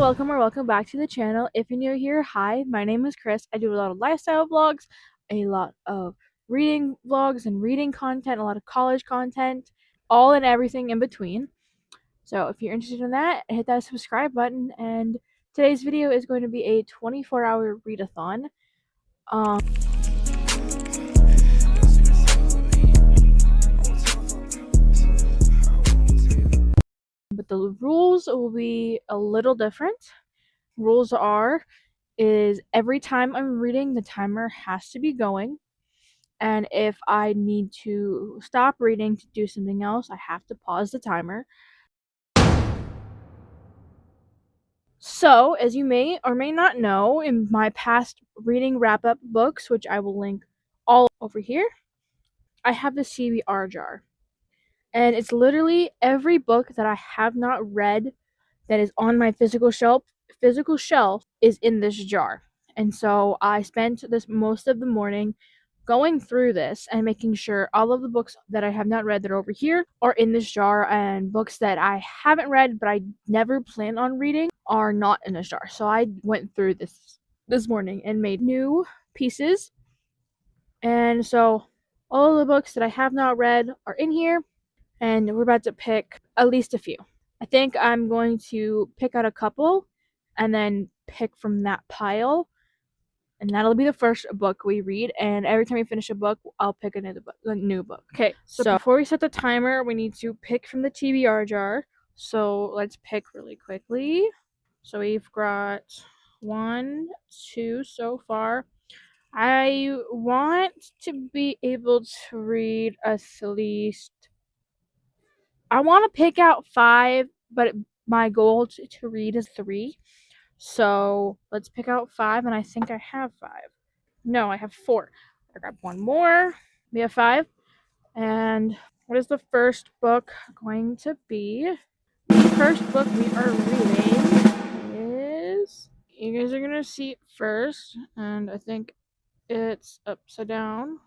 welcome or welcome back to the channel. If you're new here, hi, my name is Chris. I do a lot of lifestyle vlogs, a lot of reading vlogs and reading content, a lot of college content, all and everything in between. So if you're interested in that, hit that subscribe button. And today's video is going to be a 24-hour readathon. But the rules will be a little different. Rules is every time I'm reading, the timer has to be going. And if I need to stop reading to do something else, I have to pause the timer. So, as you may or may not know, in my past reading wrap-up books, which I will link all over here, I have the CBR jar. And it's literally every book that I have not read that is on my physical shelf is in this jar. And so I spent most of the morning going through this and making sure all of the books that I have not read that are over here are in this jar, and books that I haven't read but I never plan on reading are not in this jar. So I went through this morning and made new pieces. And so all of the books that I have not read are in here, and we're about to pick at least a few. I think I'm going to pick out a couple and then pick from that pile, and that'll be the first book we read. And every time we finish a book, I'll pick a new book. Okay, so before we set the timer, we need to pick from the TBR jar. So let's pick really quickly. So we've got 1, 2 so far. I want to be able to read at least. I want to pick out 5, but my goal to read is 3. So let's pick out 5, and I think I have 5. No, I have 4. I grab one more. We have 5. And what is the first book going to be? The first book we are reading is. You guys are going to see it first, and I think it's upside down.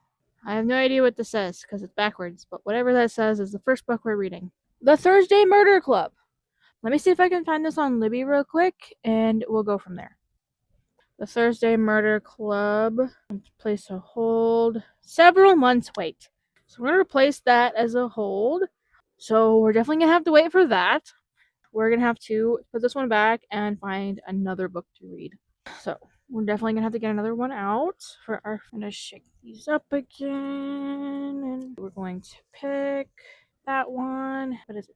I have no idea what this says because it's backwards, but whatever that says is the first book we're reading. The Thursday Murder Club. Let me see if I can find this on Libby real quick, and we'll go from there. The Thursday Murder Club. Place a hold. Several months wait. So we're going to replace that as a hold. So we're definitely going to have to wait for that. We're going to have to put this one back and find another book to read. So we're definitely going to have to get another one out for our. I'm going to shake these up again. And we're going to pick that one. What is it?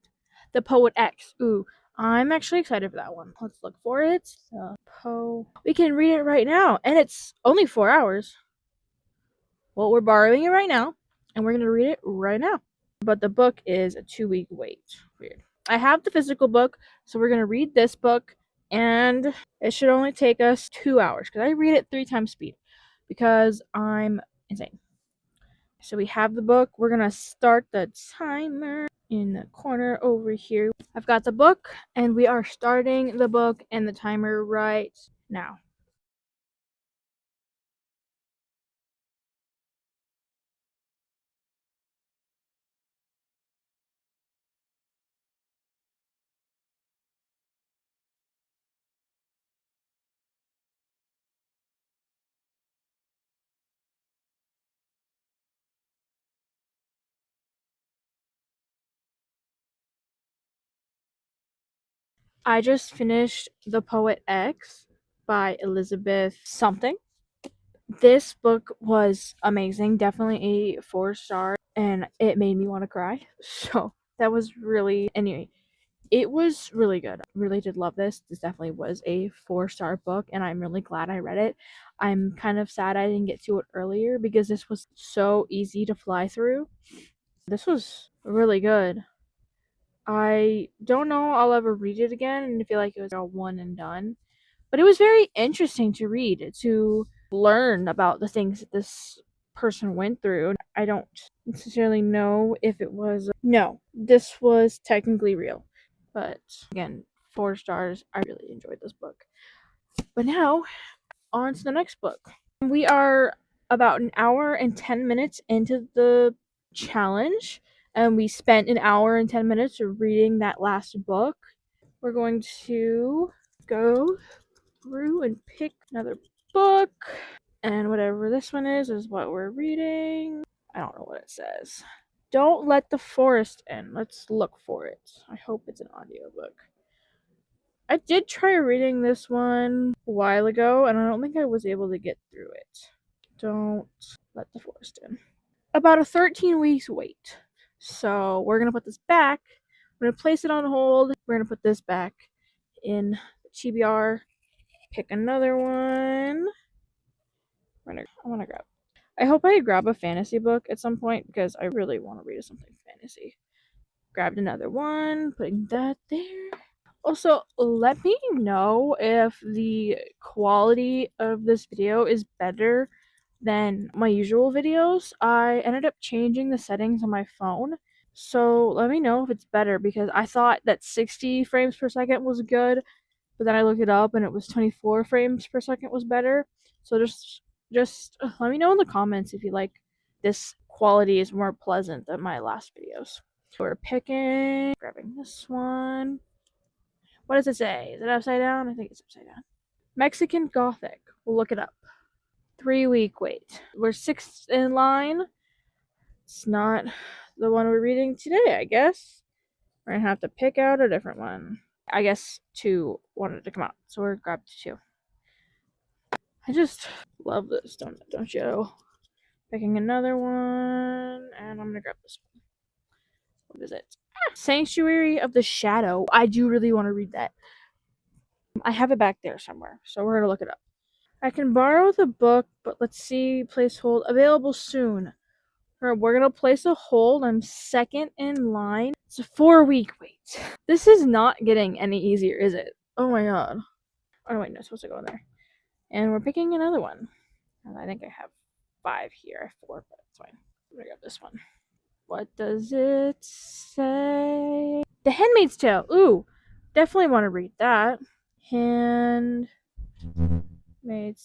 The Poet X. Ooh, I'm actually excited for that one. Let's look for it. We can read it right now, and it's only 4 hours. Well, we're borrowing it right now, and we're gonna read it right now. But the book is a 2-week wait. Weird. I have the physical book, so we're gonna read this book, and it should only take us 2 hours because I read it 3 times speed because I'm insane. So we have the book. We're gonna start the timer in the corner over here. I've got the book, and we are starting the book and the timer right now. I just finished The Poet X by Elizabeth something. This book was amazing, definitely a 4-star, and it made me want to cry. So that was really, anyway, it was really good. I really did love this. This definitely was a 4-star book, and I'm really glad I read it. I'm kind of sad I didn't get to it earlier because this was so easy to fly through. This was really good. I don't know I'll ever read it again, and I feel like it was a one and done. But it was very interesting to read, to learn about the things that this person went through. I don't necessarily know if it was. No, this was technically real. But again, 4 stars. I really enjoyed this book. But now, on to the next book. We are about an hour and 10 minutes into the challenge, and we spent an hour and 10 minutes reading that last book. We're going to Go through and pick another book. And whatever this one is what we're reading. I don't know what it says. Don't Let the Forest In. Let's look for it. I hope it's an audiobook. I did try reading this one a while ago, and I don't think I was able to get through it. Don't Let the Forest In. About a 13 weeks wait. So we're going to put this back. We're going to place it on hold. We're going to put this back in the TBR. Pick another one. I want to grab. I hope I grab a fantasy book at some point because I really want to read something fantasy. Grabbed another one, putting that there. Also, let me know if the quality of this video is better than my usual videos. I ended up changing the settings on my phone, so let me know if it's better because I thought that 60 frames per second was good, but then I looked it up and it was 24 frames per second was better. So just let me know in the comments if you like this quality is more pleasant than my last videos. So we're grabbing this one. What does it say? Is it upside down? I think it's upside down. Mexican Gothic. We'll look it up. 3-week wait. We're 6th in line. It's not the one we're reading today, I guess. We're gonna have to pick out a different one. I guess 2 wanted to come out, so we're grabbed 2. I just love this, don't you? Picking another one, and I'm gonna grab this one. What is it? Sanctuary of the Shadow. I do really want to read that. I have it back there somewhere, so we're gonna look it up. I can borrow the book, but let's see. Place hold. Available soon. We're gonna place a hold. I'm 2nd in line. It's a 4-week wait. This is not getting any easier, is it? Oh my god. Oh wait, no, it's supposed to go in there. And we're picking another one. And I think I have 5 here. I have 4, but it's fine. I'm gonna grab this one. What does it say? The Handmaid's Tale. Ooh, definitely want to read that. Handmaid's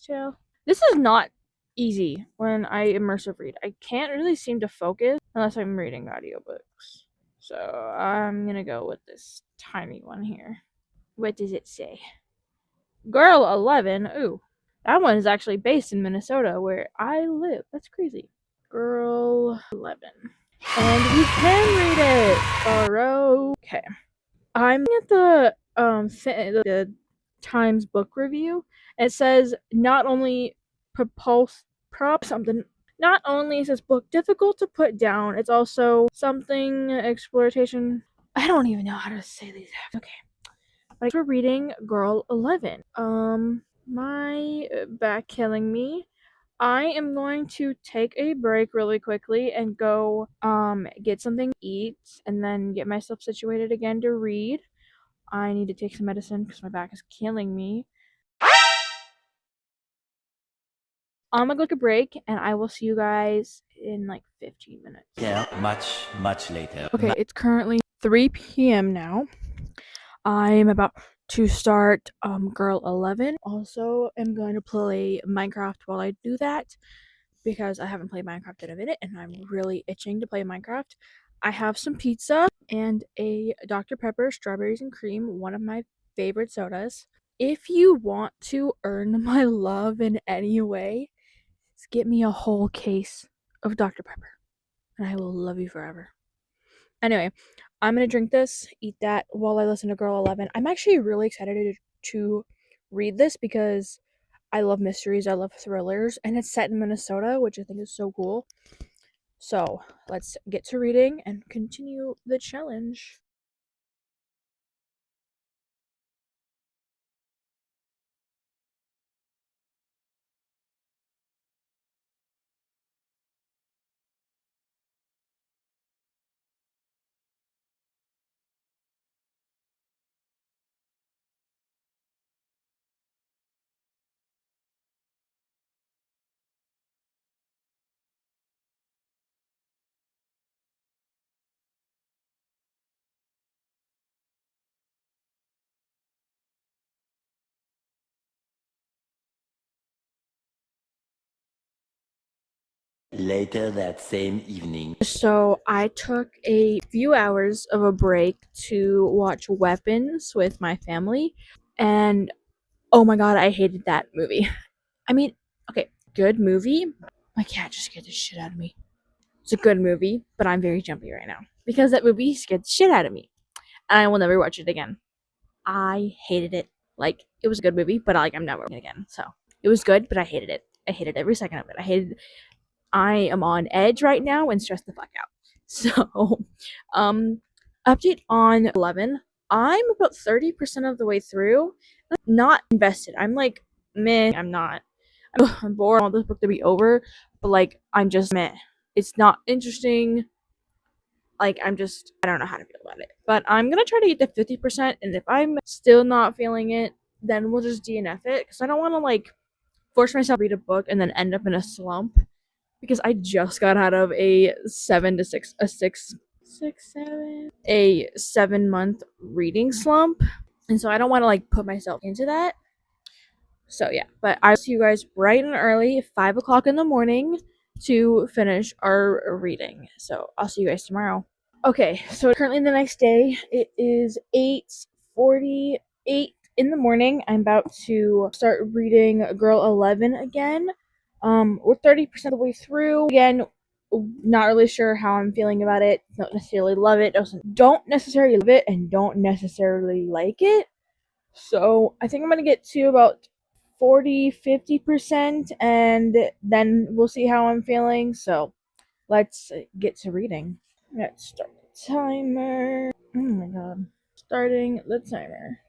Tale. This is not easy when I immersive read. I can't really seem to focus unless I'm reading audiobooks. So I'm gonna go with this tiny one here. What does it say? Girl 11. Ooh, that one is actually based in Minnesota where I live. That's crazy. Girl 11. And we can read it. Borrow. Okay. I'm at the Times book review. It says not only not only is this book difficult to put down, it's also something exploitation. I don't even know how to say these. Okay. But we're reading Girl 11. My back killing me. I am going to take a break really quickly and go get something to eat and then get myself situated again to read. I need to take some medicine because my back is killing me. I'm gonna go take a break and I will see you guys in like 15 minutes. Yeah, much later. Okay, it's currently 3 p.m. now. I'm about to start Girl 11. Also, I'm going to play Minecraft while I do that because I haven't played Minecraft in a minute and I'm really itching to play Minecraft. I have some pizza and a Dr. Pepper strawberries and cream, one of my favorite sodas. If you want to earn my love in any way, just get me a whole case of Dr. Pepper and I will love you forever. Anyway, I'm gonna drink this, eat that while I listen to Girl 11. I'm actually really excited to read this because I love mysteries, I love thrillers, and it's set in Minnesota, which I think is so cool. So let's get to reading and continue the challenge. Later that same evening. So I took a few hours of a break to watch Weapons with my family, And oh my god, I hated that movie. I mean, okay, good movie. My cat just scared the shit out of me. It's a good movie, but I'm very jumpy right now because that movie scared the shit out of me, and I will never watch it again. I hated it. Like, it was a good movie, but I'm never watching it again. So it was good, but I hated it. I hated every second of it. I am on edge right now and stressed the fuck out. So, um, update on 11. I'm about 30% of the way through. Not invested. I'm like, meh. I'm not. I'm bored. I want this book to be over, but I'm just meh. It's not interesting. I don't know how to feel about it. But I'm gonna try to get to 50%, and if I'm still not feeling it, then we'll just DNF it because I don't want to force myself to read a book and then end up in a slump because I just got out of a 7-month reading slump, and so I don't want to put myself into that. So yeah, but I'll see you guys bright and early, 5 o'clock in the morning, to finish our reading. So I'll see you guys tomorrow. Okay, so currently the next day. It is 8:48 in the morning. I'm about to start reading Girl 11 again. We're 30% of the way through. Again, not really sure how I'm feeling about it. Don't necessarily love it. Don't necessarily love it, and don't necessarily like it. So I think I'm gonna get to about 40-50%, and then we'll see how I'm feeling. So let's get to reading. Let's start the timer. Oh my god. Starting the timer.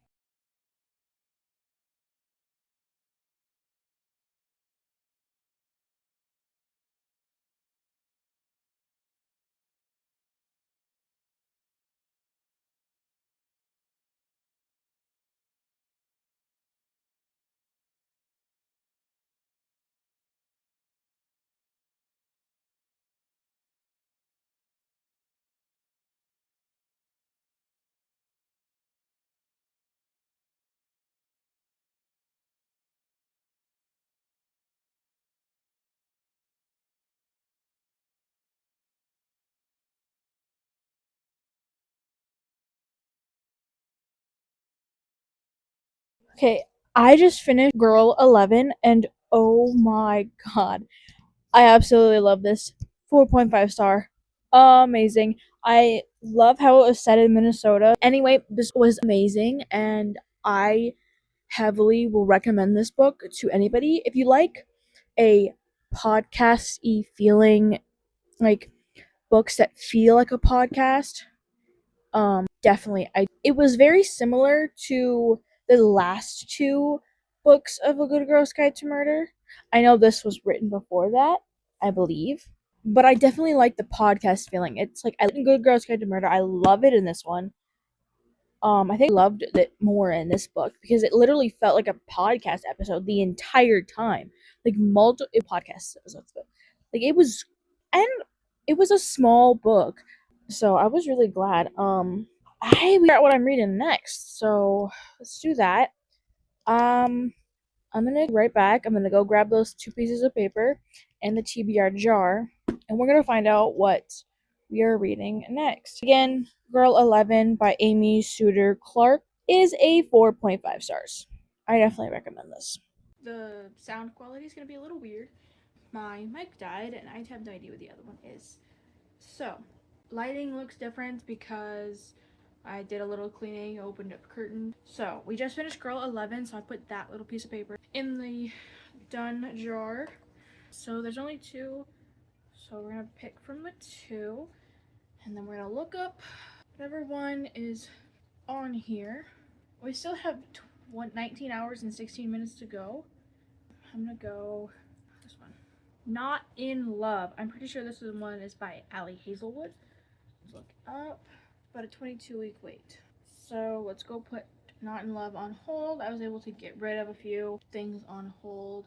Okay, I just finished Girl 11, and oh my god. I absolutely love this. 4.5 star. Amazing. I love how it was set in Minnesota. Anyway, this was amazing, and I heavily will recommend this book to anybody. If you like a podcast y feeling, like books that feel like a podcast, definitely. I It was very similar to the last two books of A Good Girl's Guide to Murder. I know this was written before that, I believe, but I definitely like the podcast feeling. It's like I like Good Girl's Guide to Murder. I love it in this one. I think I loved it more in this book because it literally felt like a podcast episode the entire time, like multiple podcast episodes. But it was, and it was a small book, so I was really glad. I figure out what I'm reading next, so let's do that. Um, I'm gonna be right back. I'm gonna go grab those two pieces of paper and the TBR jar, and we're gonna find out what we are reading next. Again, Girl 11 by Amy Suter Clark is a 4.5 stars. I definitely recommend this. The sound quality is gonna be a little weird. My mic died, and I have no idea what the other one is. So, lighting looks different because I did a little cleaning, opened up curtains. So, we just finished Girl 11, so I put that little piece of paper in the done jar. So, there's only two, so we're gonna pick from the two, and then we're gonna look up whatever one is on here. We still have 19 hours and 16 minutes to go. I'm gonna go this one. Not in Love. I'm pretty sure this one is by Allie Hazelwood. Let's look up. About a 22-week wait. So let's go put Not in Love on hold. I was able to get rid of a few things on hold.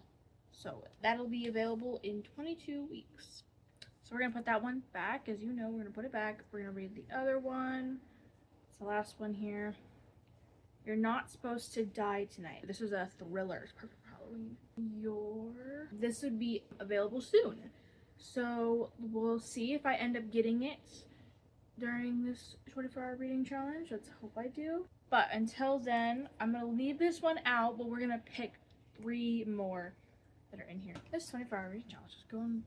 So that'll be available in 22 weeks. So we're going to put that one back. As you know, we're going to put it back. We're going to read the other one. It's the last one here. You're Not Supposed to Die Tonight. This is a thriller. It's perfect for Halloween. This would be available soon. So we'll see if I end up getting it during this 24-hour reading challenge. Let's hope I do. But until then, I'm gonna leave this one out, but we're gonna pick 3 more that are in here. This 24-hour reading challenge is going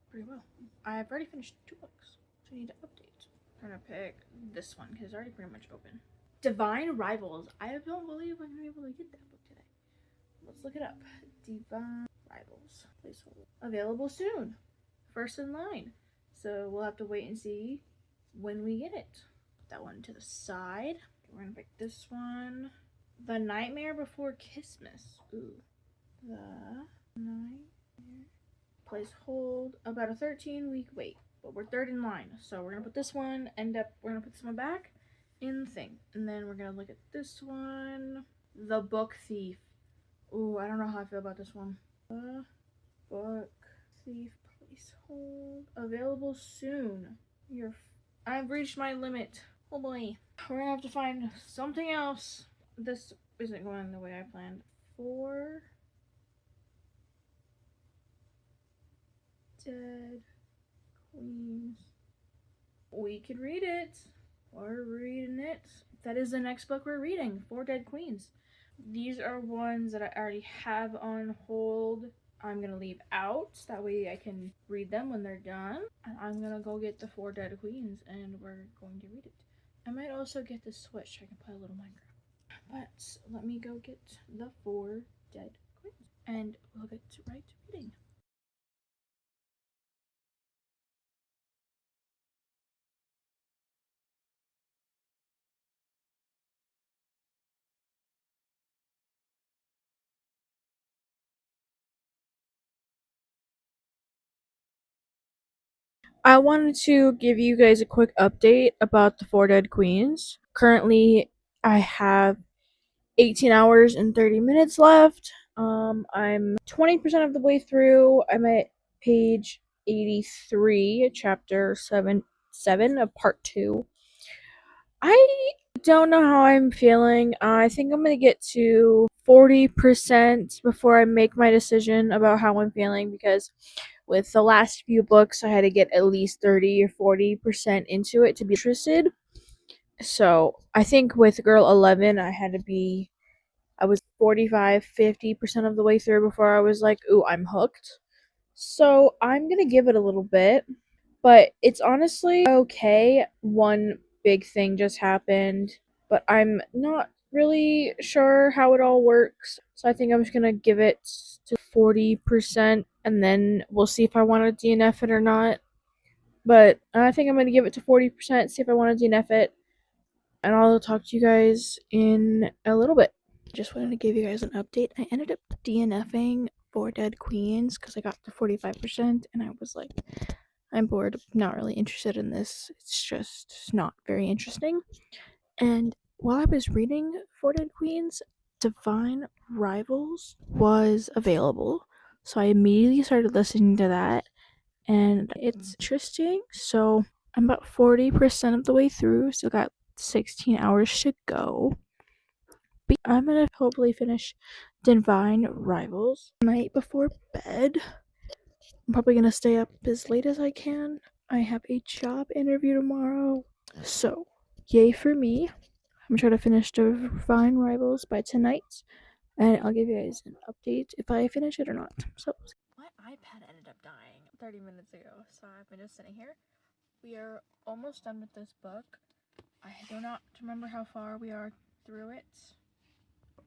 pretty well. I've already finished 2 books, so I need to update. I'm gonna pick this one because it's already pretty much open. Divine Rivals. I don't believe I'm gonna be able to get that book today. Let's look it up. Divine Rivals. Placeholder. Available soon. First in line. So we'll have to wait and see when we get it. Put that one to the side. We're gonna pick this one. The Nightmare Before Christmas. Ooh. The Nightmare. Place hold. About a 13-week wait. But we're third in line. So we're gonna put this one, we're gonna put this one back in the thing. And then we're gonna look at this one. The Book Thief. Ooh, I don't know how I feel about this one. Book Thief. Place hold. Available soon. I've reached my limit. Oh boy. We're gonna have to find something else. This isn't going the way I planned. 4 Dead Queens. We could read it. We're reading it. That is the next book we're reading. 4 Dead Queens. These are ones that I already have on hold. I'm gonna leave out. That way I can read them when they're done. And I'm gonna go get the 4 Dead Queens and we're going to read it. I might also get the Switch. I can play a little Minecraft. But let me go get the 4 Dead Queens and we'll get right to reading. I wanted to give you guys a quick update about the 4 Dead Queens. Currently, I have 18 hours and 30 minutes left. I'm 20% of the way through. I'm at page 83, chapter 7 of part 2. I don't know how I'm feeling. I think I'm going to get to 40% before I make my decision about how I'm feeling because with the last few books, I had to get at least 30 or 40% into it to be interested. So I think with Girl 11, I was 45-50% of the way through before I was like, ooh, I'm hooked. So I'm going to give it a little bit. But it's honestly okay. One big thing just happened, but I'm not really sure how it all works. So I think I'm just gonna give it to 40% and then we'll see if I want to DNF it or not. But I think I'm gonna give it to 40%, see if I want to DNF it, and I'll talk to you guys in a little bit. Just wanted to give you guys an update. I ended up DNFing 4 Dead Queens because I got to 45% and I was like, I'm bored, not really interested in this. It's just not very interesting. And while I was reading 4 Dead Queens, Divine Rivals was available. So I immediately started listening to that, and it's interesting. So I'm about 40% of the way through, still got 16 hours to go. But I'm gonna hopefully finish Divine Rivals night before bed. I'm probably gonna stay up as late as I can. I have a job interview tomorrow. So, yay for me. I'm gonna try to finish Divine Rivals by tonight. And I'll give you guys an update if I finish it or not. So, my iPad ended up dying 30 minutes ago. So, I've been just sitting here. We are almost done with this book. I do not remember how far we are through it.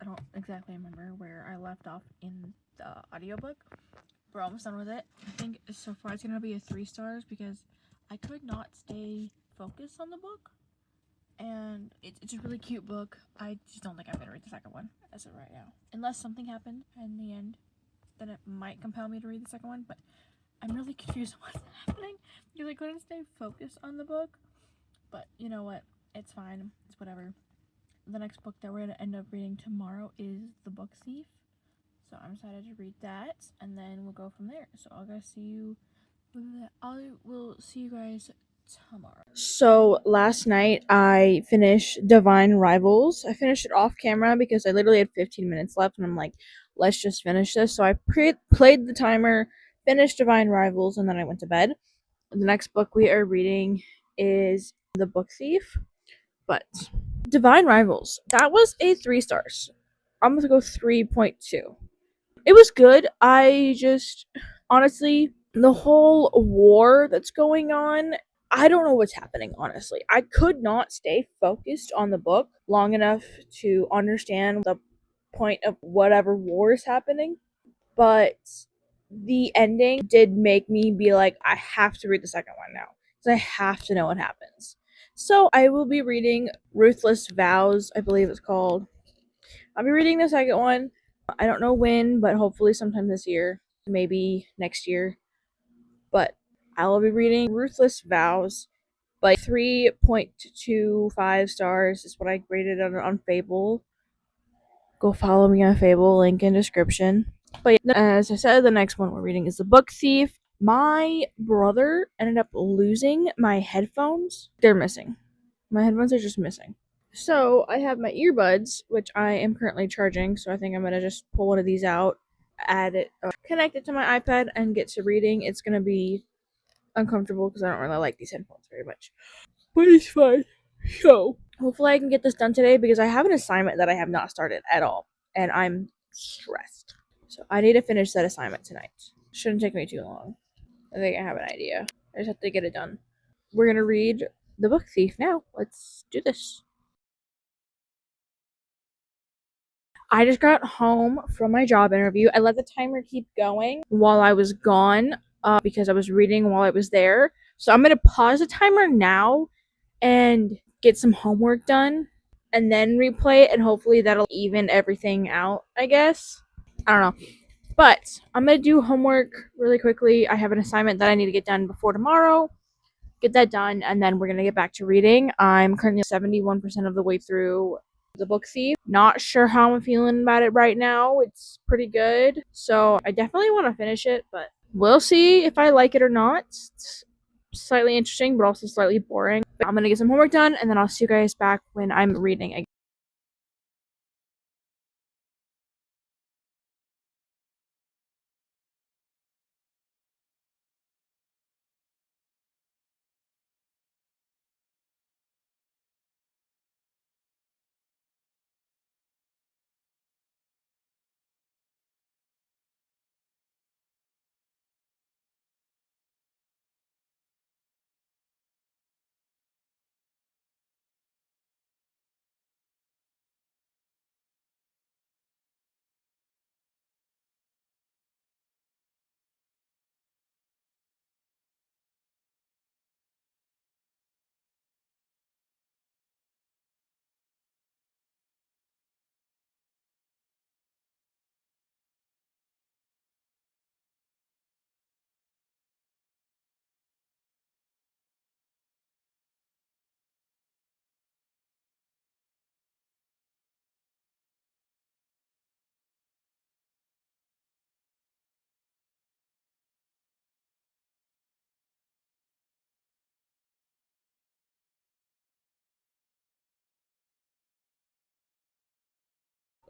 I don't exactly remember where I left off in the audiobook. We're almost done with it. I think so far it's gonna be a 3 stars because I could not stay focused on the book, and it's a really cute book. I just don't think I'm gonna read the second one as of right now, unless something happened in the end. Then it might compel me to read the second one, but I'm really confused on what's happening because I couldn't stay focused on the book. But you know what? It's fine. It's whatever. The next book that we're gonna end up reading tomorrow is The Book Thief. So I'm excited to read that, and then we'll go from there. So I will see you guys tomorrow. So last night I finished Divine Rivals. I finished it off camera because I literally had 15 minutes left, and I'm like, let's just finish this. So I played the timer, finished Divine Rivals, and then I went to bed. The next book we are reading is The Book Thief, but Divine Rivals. That was a 3 stars. I'm gonna go 3.2. It was good. I just honestly the whole war that's going on, I don't know what's happening, honestly. I could not stay focused on the book long enough to understand the point of whatever war is happening, but the ending did make me be like, I have to read the second one now because I have to know what happens. So I will be reading Ruthless Vows, I believe it's called. I'll be reading the second one. I don't know when, but hopefully sometime this year, maybe next year. But I will be reading Ruthless Vows. Like 3.25 stars is what I graded on Fable. Go follow me on Fable, link in description. But yeah, as I said, the next one we're reading is The Book Thief. My brother ended up losing my headphones. They're missing. My headphones are just missing. So I have my earbuds, which I am currently charging. So I think I'm gonna just pull one of these out, add it, connect it to my iPad, and get to reading. It's gonna be uncomfortable because I don't really like these headphones very much, but it's fine. So hopefully I can get this done today because I have an assignment that I have not started at all, and I'm stressed. So I need to finish that assignment tonight. Shouldn't take me too long. I think I have an idea. I just have to get it done. We're gonna read The Book Thief now. Let's do this. I just got home from my job interview. I let the timer keep going while I was gone because I was reading while I was there. So I'm going to pause the timer now and get some homework done and then replay it, and hopefully that'll even everything out, I guess. I don't know. But I'm going to do homework really quickly. I have an assignment that I need to get done before tomorrow. Get that done, and then we're going to get back to reading. I'm currently 71% of the way through The Book Thief. Not sure how I'm feeling about it right now. It's pretty good. So I definitely want to finish it, but we'll see if I like it or not. It's slightly interesting, but also slightly boring. But I'm going to get some homework done, and then I'll see you guys back when I'm reading again.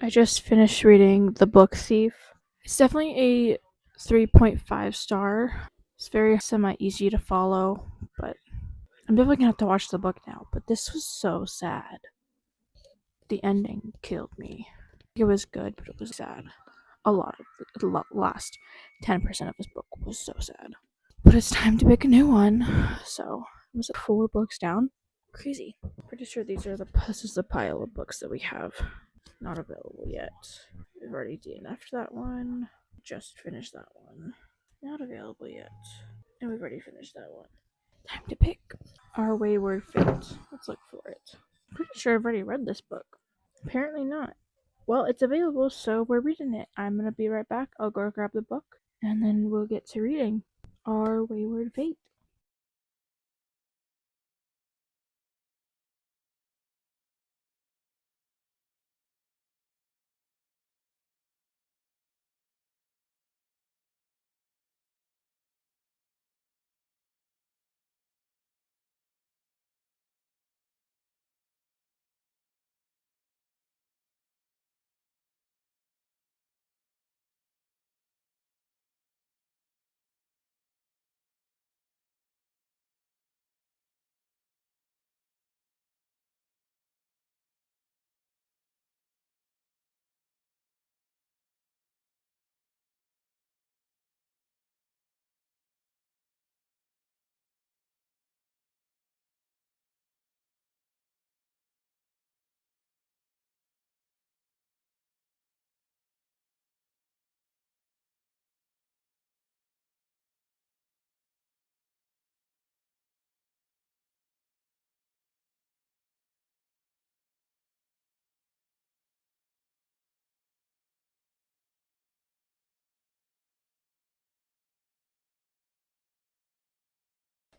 I just finished reading The Book Thief. It's definitely a 3.5 star. It's very semi easy to follow, but I'm definitely gonna have to watch the book now. But this was so sad. The ending killed me. It was good, but it was sad. A lot of the last 10% of this book was so sad. But it's time to pick a new one. So was it 4 books down? Crazy. Pretty sure this is the pile of books that we have not available yet. We've already DNF'd that one. Just finished that one. Not available yet. And we've already finished that one. Time to pick Our Wayward Fate. Let's look for it. Pretty sure I've already read this book. Apparently not. Well, it's available, so we're reading it. I'm gonna be right back. I'll go grab the book, and then we'll get to reading Our Wayward Fate.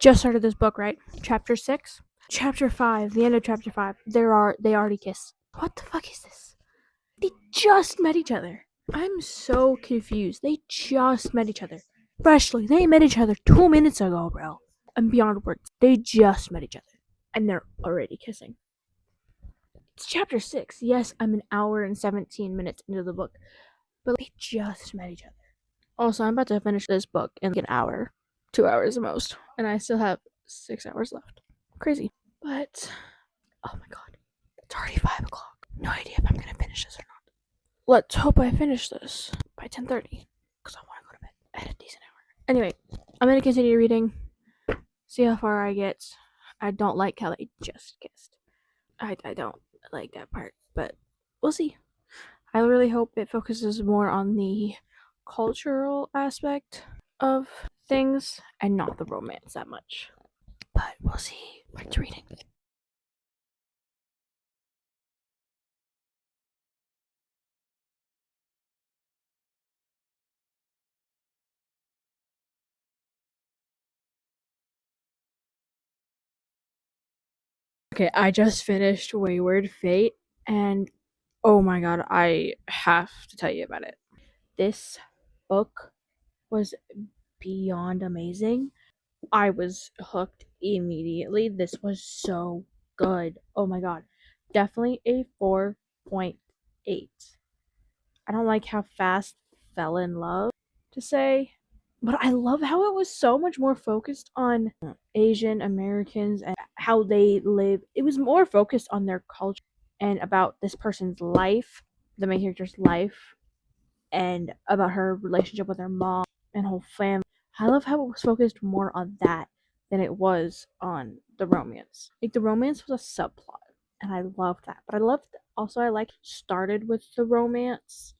just started this book, right? Chapter 6. Chapter 5, the end of chapter 5. They already kissed. What the fuck is this? They just met each other. I'm so confused. They just met each other. Freshly, they met each other 2 minutes ago, bro. I'm beyond words. They just met each other. And they're already kissing. It's chapter 6. Yes, I'm an hour and 17 minutes into the book. But they just met each other. Also, I'm about to finish this book in like an hour. 2 hours at most. And I still have 6 hours left. Crazy. But, oh my god. It's already 5 o'clock. No idea if I'm going to finish this or not. Let's hope I finish this by 10:30. Because I want to go to bed at a decent hour. Anyway, I'm going to continue reading. See how far I get. I don't like how they just kissed. I don't like that part. But we'll see. I really hope it focuses more on the cultural aspect of things and not the romance that much. But we'll see. Back to reading. Okay, I just finished Wayward Fate, and oh my god, I have to tell you about it. This book was beyond amazing. I was hooked immediately. This was so good. Oh my god. Definitely a 4.8. I don't like how fast fell in love to say, but I love how it was so much more focused on Asian Americans and how they live. It was more focused on their culture and about this person's life, the main character's life, and about her relationship with her mom and whole family. I love how it was focused more on that than it was on the romance. Like the romance was a subplot, and I loved that. But I loved also I liked started with the romance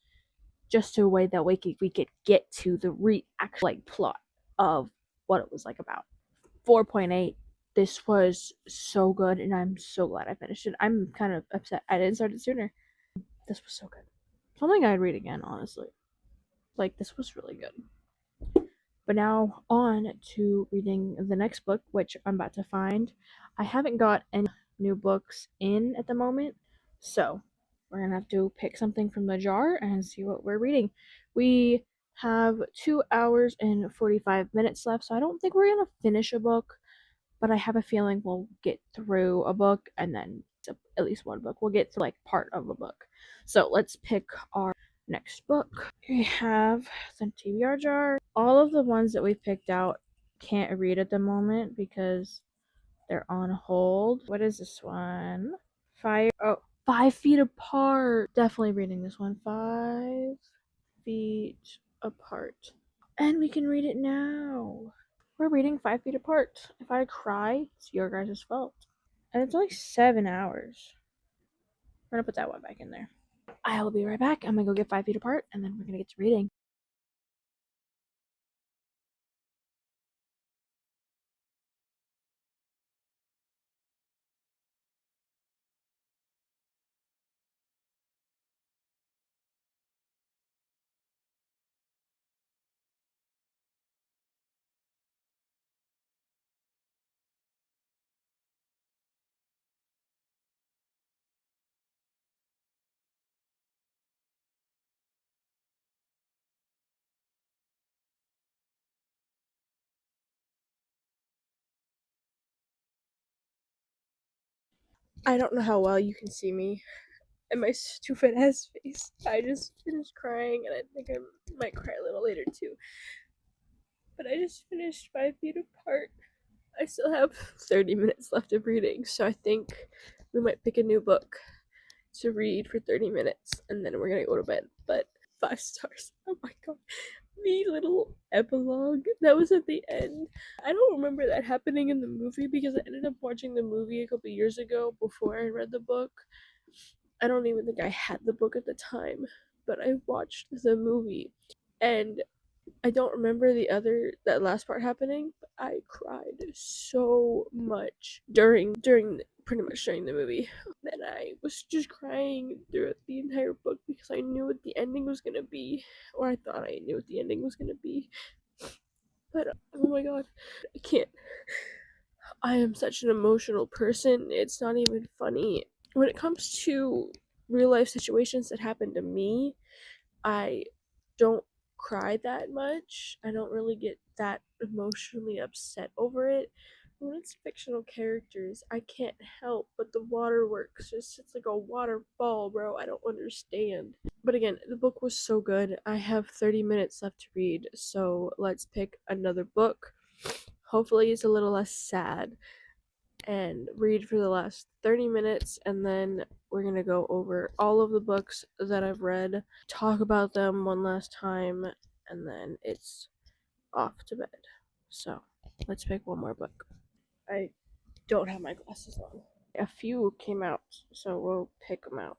just a way that we could get to the actual like plot of what it was like about. 4.8. This was so good, and I'm so glad I finished it. I'm kind of upset I didn't start it sooner. This was so good. Something I'd read again, honestly. Like this was really good. But now on to reading the next book, which I'm about to find. I haven't got any new books in at the moment, so we're gonna have to pick something from the jar and see what we're reading. We have 2 hours and 45 minutes left, so I don't think we're gonna finish a book, but I have a feeling we'll get through a book and then at least one book. We'll get to like part of a book. So let's pick our next book. We have the TBR jar. All of the ones that we've picked out can't read at the moment because they're on hold. What is this one? Fire. Oh, 5 feet apart. Definitely reading this one. 5 feet apart. And we can read it now. We're reading 5 feet apart. If I cry, it's your guys' fault. And it's only 7 hours. We're gonna put that one back in there. I'll be right back. I'm gonna go get 5 feet apart and then we're gonna get to reading. I don't know how well you can see me and my stupid ass face. I just finished crying and I think I might cry a little later too. But I just finished 5 feet apart. I still have 30 minutes left of reading, so I think we might pick a new book to read for 30 minutes and then we're gonna go to bed. But 5 stars. Oh my god. The little epilogue that was at the end. I don't remember that happening in the movie because I ended up watching the movie a couple years ago before I read the book. I don't even think I had the book at the time, but I watched the movie and I don't remember that last part happening, but I cried so much pretty much during the movie. Then I was just crying throughout the entire book because I knew what the ending was gonna be, or I thought I knew what the ending was gonna be. but oh my god, I can't. I am such an emotional person. It's not even funny. When it comes to real life situations that happen to me, I don't cry that much. I don't really get that emotionally upset over it. When it's fictional characters, I can't help but the waterworks. It's like a waterfall, bro. I don't understand. But again, the book was so good. I have 30 minutes left to read, so let's pick another book. Hopefully, it's a little less sad and read for the last 30 minutes, and then we're going to go over all of the books that I've read, talk about them one last time, and then it's off to bed. So let's pick one more book. I don't have my glasses on. A few came out, so we'll pick them out.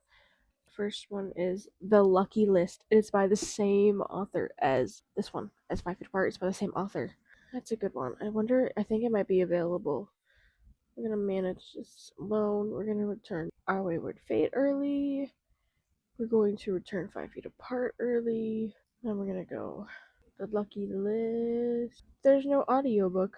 First one is The Lucky List. It's by the same author as this one, as 5 Feet Apart. It's by the same author. That's a good one. I think it might be available. We're gonna manage this loan. We're gonna return Our Wayward Fate early. We're going to return 5 Feet Apart early. Then we're gonna go The Lucky List. There's no audiobook.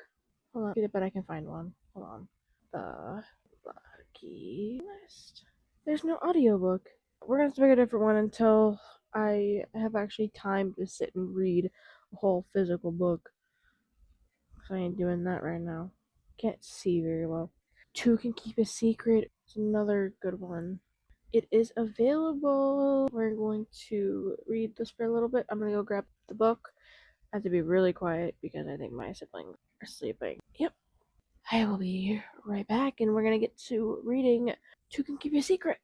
Hold on, I bet I can find one. Hold on. The Lucky List. There's no audiobook. We're gonna have to pick a different one until I have actually time to sit and read a whole physical book. So I ain't doing that right now. Can't see very well. Two Can Keep a Secret. It's another good one. It is available. We're going to read this for a little bit. I'm gonna go grab the book. I have to be really quiet because I think my siblings are sleeping. Yep. I will be right back, and we're gonna get to reading Two Can Keep a Secret.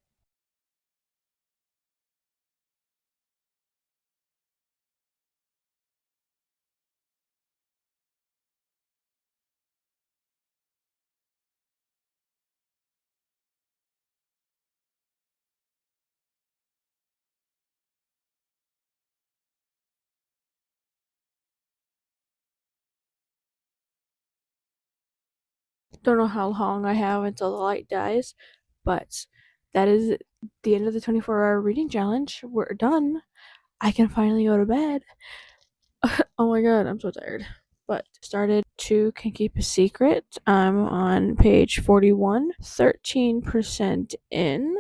Don't know how long I have until the light dies, but that is the end of the 24-hour reading challenge. We're done. I can finally go to bed. Oh my god, I'm so tired. But started Two Can Keep a Secret. I'm on page 41, 13% in.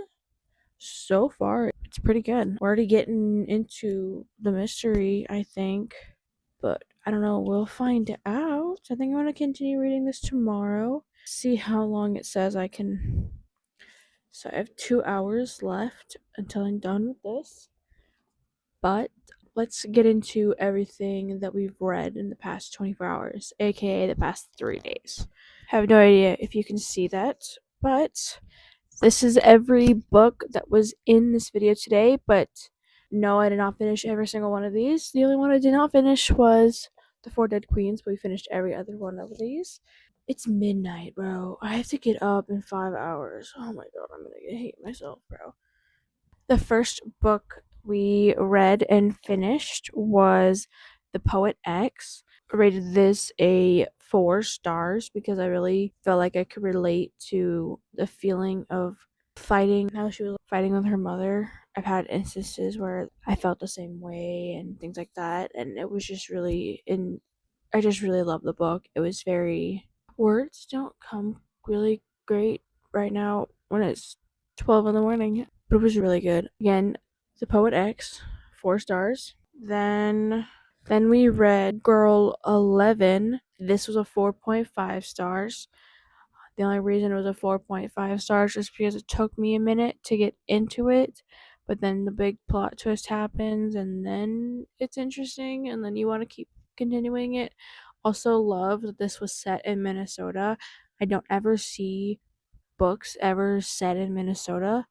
So far, it's pretty good. We're already getting into the mystery, I think. But I don't know, we'll find out. I think I'm going to continue reading this tomorrow. See how long it says I can. So I have 2 hours left until I'm done with this. But let's get into everything that we've read in the past 24 hours, aka the past 3 days. I have no idea if you can see that, but this is every book that was in this video today. But no, I did not finish every single one of these. The only one I did not finish was The Four Dead Queens, but we finished every other one of these. It's midnight, bro. I have to get up in 5 hours. Oh my god, I'm gonna hate myself, bro. The first book we read and finished was The Poet X. I rated this a 4 stars because I really felt like I could relate to the feeling of fighting, how she was fighting with her mother. I've had instances where I felt the same way and things like that, and it was just really I just really love the book. It was very, words don't come really great right now when it's 12 in the morning, but it was really good. Again, The Poet X, 4 stars. Then we read Girl 11. This was a 4.5 stars. The only reason it was a 4.5 stars is because it took me a minute to get into it, but then the big plot twist happens, and then it's interesting, and then you want to keep continuing it. Also, love that this was set in Minnesota. I don't ever see books ever set in Minnesota,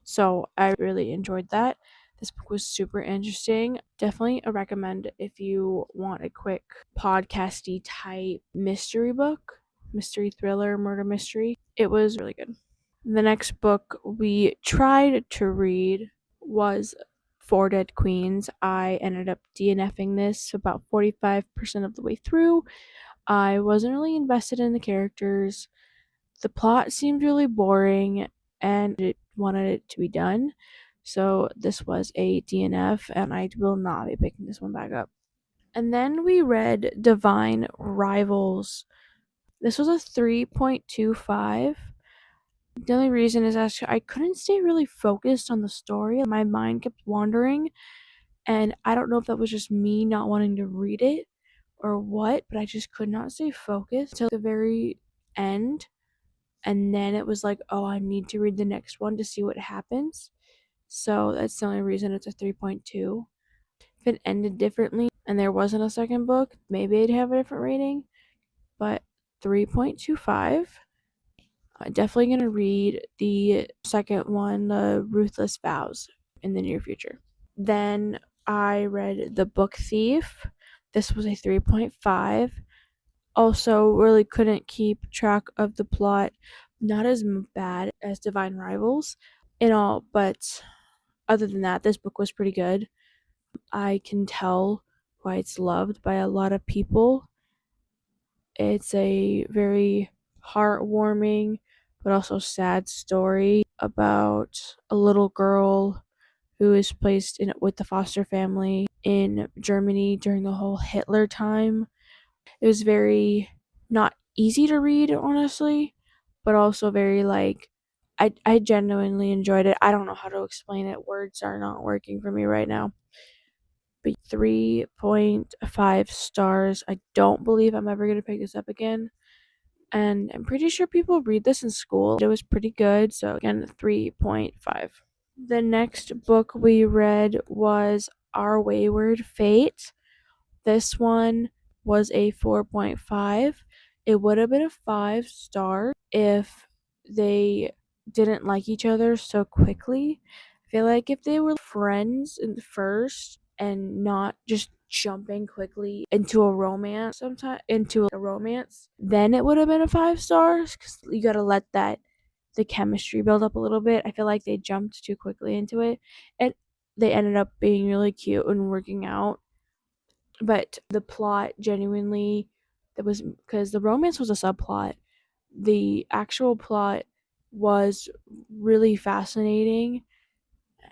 so I really enjoyed that. This book was super interesting. Definitely a recommend if you want a quick podcasty type mystery book, mystery thriller, murder mystery. It was really good. The next book we tried to read was Four Dead Queens. I ended up DNFing this about 45% of the way through. I wasn't really invested in the characters. The plot seemed really boring and it wanted it to be done. So this was a DNF, and I will not be picking this one back up. And then we read Divine Rivals. This was a 3.25. The only reason is actually I couldn't stay really focused on the story. My mind kept wandering, and I don't know if that was just me not wanting to read it or what, but I just could not stay focused till the very end. And then it was like, oh, I need to read the next one to see what happens. So that's the only reason it's a 3.2. If it ended differently and there wasn't a second book, maybe I'd have a different rating. But 3.25. I'm definitely going to read the second one, The Ruthless Vows, in the near future. Then I read The Book Thief. This was a 3.5. Also, really couldn't keep track of the plot. Not as bad as Divine Rivals in all, but other than that, this book was pretty good. I can tell why it's loved by a lot of people. It's a very heartwarming but also sad story about a little girl who is placed in with the foster family in Germany during the whole Hitler time. It was very not easy to read, honestly, but also very like I genuinely enjoyed it. I don't know how to explain it. Words are not working for me right now. But 3.5 stars. I don't believe I'm ever going to pick this up again. And I'm pretty sure people read this in school. It was pretty good. So, again, 3.5. The next book we read was Our Wayward Fate. This one was a 4.5. It would have been a 5 star if they didn't like each other so quickly. I feel like if they were friends in the first and not just jumping quickly into a romance then it would have been a 5 stars because you gotta let that the chemistry build up a little bit. I feel like they jumped too quickly into it, and they ended up being really cute and working out. But the plot genuinely, that was because the romance was a subplot. The actual plot was really fascinating,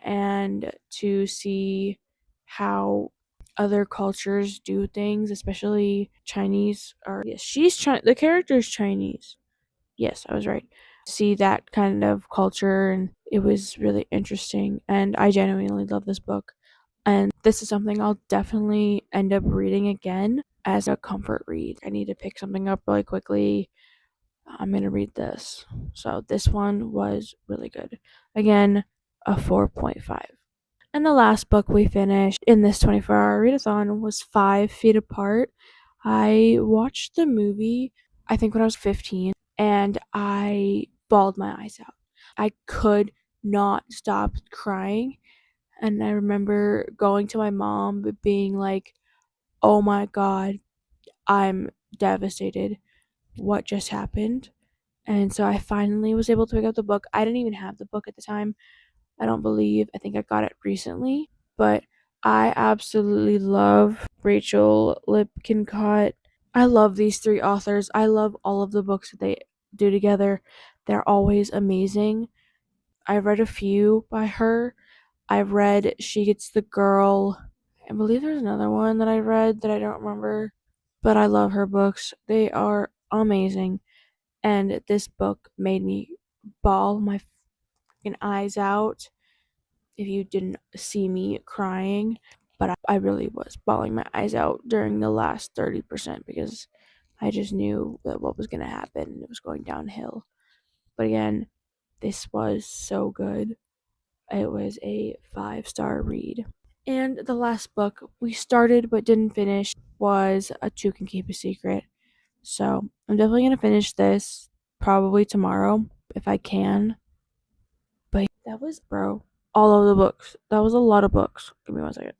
and to see how other cultures do things, especially Chinese. Or yes, the character is Chinese. Yes, I was right. See that kind of culture, and it was really interesting. And I genuinely love this book. And this is something I'll definitely end up reading again as a comfort read. I need to pick something up really quickly. I'm going to read this. So this one was really good. Again, a 4.5. And the last book we finished in this 24-hour readathon was 5 Feet Apart. I watched the movie, I think, when I was 15, and I bawled my eyes out. I could not stop crying. And I remember going to my mom being like, oh my God, I'm devastated. What just happened? And so I finally was able to pick up the book. I didn't even have the book at the time. I don't believe. I think I got it recently. But I absolutely love Rachel Lipkincott. I love these three authors. I love all of the books that they do together. They're always amazing. I've read a few by her. I've read She Gets the Girl. I believe there's another one that I read that I don't remember. But I love her books. They are amazing. And this book made me bawl my fucking eyes out if you didn't see me crying. But I really was bawling my eyes out during the last 30% because I just knew that what was going to happen and it was going downhill. But again, this was so good. It was a 5 star read. And the last book we started but didn't finish was A Two Can Keep a Secret. So I'm definitely going to finish this probably tomorrow if I can. But that was, bro, all of the books. That was a lot of books. Give me 1 second.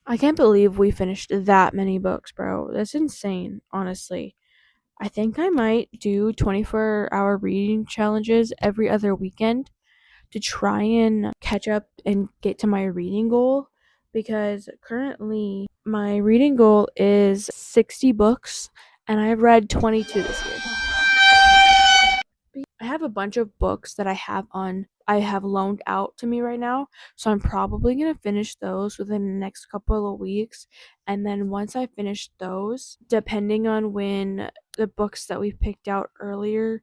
I can't believe we finished that many books, bro. That's insane, honestly. I think I might do 24-hour reading challenges every other weekend to try and catch up and get to my reading goal, because currently my reading goal is 60 books and I've read 22 this year. I have a bunch of books that I have on I have loaned out to me right now. So I'm probably going to finish those within the next couple of weeks. And then once I finish those, depending on when the books that we picked out earlier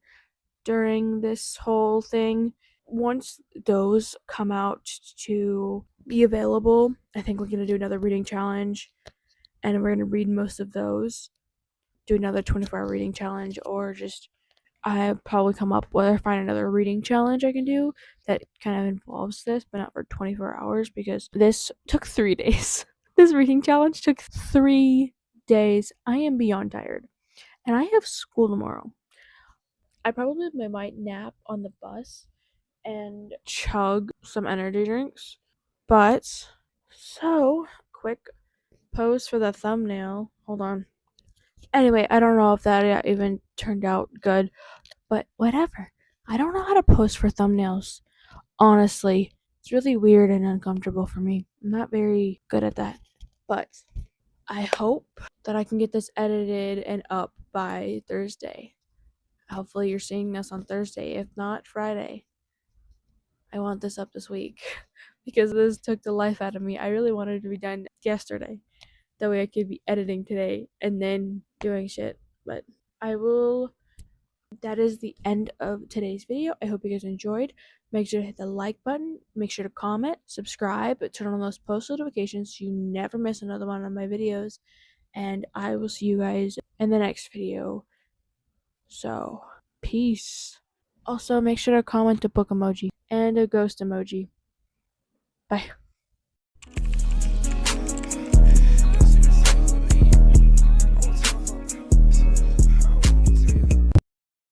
during this whole thing, once those come out to be available, I think we're going to do another reading challenge and we're going to read most of those, do another 24-hour reading challenge, or just I probably come up with or find another reading challenge I can do that kind of involves this, but not for 24 hours because this took 3 days. This reading challenge took 3 days. I am beyond tired. And I have school tomorrow. I probably might nap on the bus and chug some energy drinks. But, so, quick pose for the thumbnail. Hold on. Anyway, I don't know if that even turned out good, but whatever. I don't know how to post for thumbnails. Honestly, it's really weird and uncomfortable for me. I'm not very good at that. But I hope that I can get this edited and up by Thursday. Hopefully, you're seeing this on Thursday, if not Friday. I want this up this week because this took the life out of me. I really wanted it to be done yesterday. That way I could be editing today and then doing shit. But I will. That is the end of today's video. I hope you guys enjoyed. Make sure to hit the like button. Make sure to comment, subscribe, turn on those post notifications so you never miss another one of my videos. And I will see you guys in the next video. So, peace. Also, make sure to comment a book emoji and a ghost emoji. Bye.